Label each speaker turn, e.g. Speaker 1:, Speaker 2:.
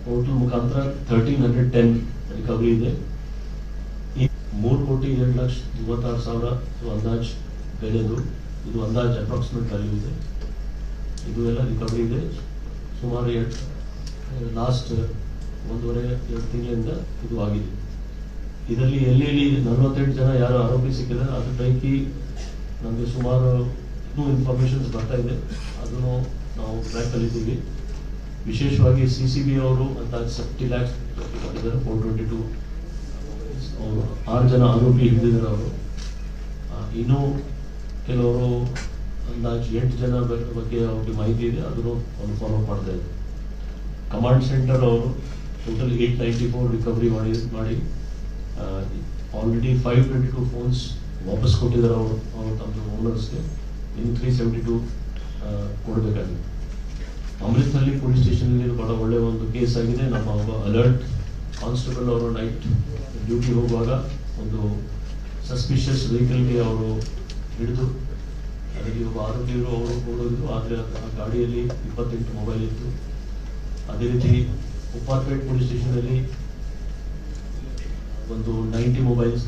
Speaker 1: Portal ಮುಖಾಂತರ 1310 recovery ಇದೆ. 3,02,36,000 ಅಂದಾಜ್ ಬೆಲೆದು, ಇದು ಅಂದಾಜ್ ಅಪ್ರಾಕ್ಸಿಮೇಟ್ ವ್ಯಾಲ್ಯೂ ಇದೆ. ಇದು ಎಲ್ಲ ರಿಕವರಿ ಇದೆ. ಸುಮಾರು ಲಾಸ್ಟ್ 1.5-2 ತಿಂಗಳಿಂದ ಇದು ಆಗಿದೆ. ಇದರಲ್ಲಿ ಎಲ್ಲಿ 48 ಜನ ಯಾರು ಆರೋಪಿ ಸಿಕ್ಕಿದ್ದಾರೆ, ಅದ್ರ ಪೈಕಿ ನಮಗೆ ಸುಮಾರು ಇನ್ನೂ ಇನ್ಫಾರ್ಮೇಶನ್ಸ್ ಬರ್ತಾ ಇದೆ, ಅದನ್ನು ನಾವು ಟ್ರ್ಯಾಕ್ ಅಲ್ಲಿದ್ದೀವಿ. ವಿಶೇಷವಾಗಿ CCB ಅವರು ಅಂತ 70 lakhs ಮಾಡಿದ್ದಾರೆ. 422 ಅವರು 6 ಜನ ಆರೋಪಿ ಹಿಡಿದಿದ್ದಾರೆ ಅವರು. ಇನ್ನೂ ಕೆಲವರು ಅಂದಾಜು 8 ಜನ ಬಗ್ಗೆ ಅವ್ರಿಗೆ ಮಾಹಿತಿ ಇದೆ, ಅದನ್ನು ಒಂದು ಫಾಲೋ ಮಾಡ್ತಾ ಇದೆ. ಕಮಾಂಡ್ ಸೆಂಟರ್ ಅವರು ಟೋಟಲ್ 894 ರಿಕವರಿ ಮಾಡಿ ಆಲ್ರೆಡಿ 522 ಫೋನ್ಸ್ ವಾಪಸ್ ಕೊಟ್ಟಿದ್ದಾರೆ ಅವರು ತಮ್ಮ ಓನರ್ಸ್ಗೆ. ಇನ್ನು 372 ಕೊಡಬೇಕಾಗಿದೆ. ಅಮೃತಹಳ್ಳಿ ಪೊಲೀಸ್ ಸ್ಟೇಷನಲ್ಲಿ ಬಹಳ ಒಳ್ಳೆಯ ಒಂದು ಕೇಸ್ ಆಗಿದೆ. ನಮ್ಮ ಒಬ್ಬ ಅಲರ್ಟ್ ಕಾನ್ಸ್ಟೇಬಲ್ ಅವರು ನೈಟ್ ಡ್ಯೂಟಿ ಹೋಗುವಾಗ ಒಂದು ಸಸ್ಪಿಷಿಯಸ್ ವೆಹಿಕಲ್ಗೆ ಅವರು ಹಿಡಿದು ಅದರಲ್ಲಿ ಒಬ್ಬ ಆರೋಪಿಗಳು ಅವರು ಓಡೋದ್ರು. ಆದರೆ ಆ ಗಾಡಿಯಲ್ಲಿ 28 ಮೊಬೈಲ್ ಇತ್ತು. ಅದೇ ರೀತಿ ಉಪ್ಪಾರಪೇಟೆ ಪೊಲೀಸ್ ಸ್ಟೇಷನಲ್ಲಿ ಒಂದು 90 ಮೊಬೈಲ್ಸ್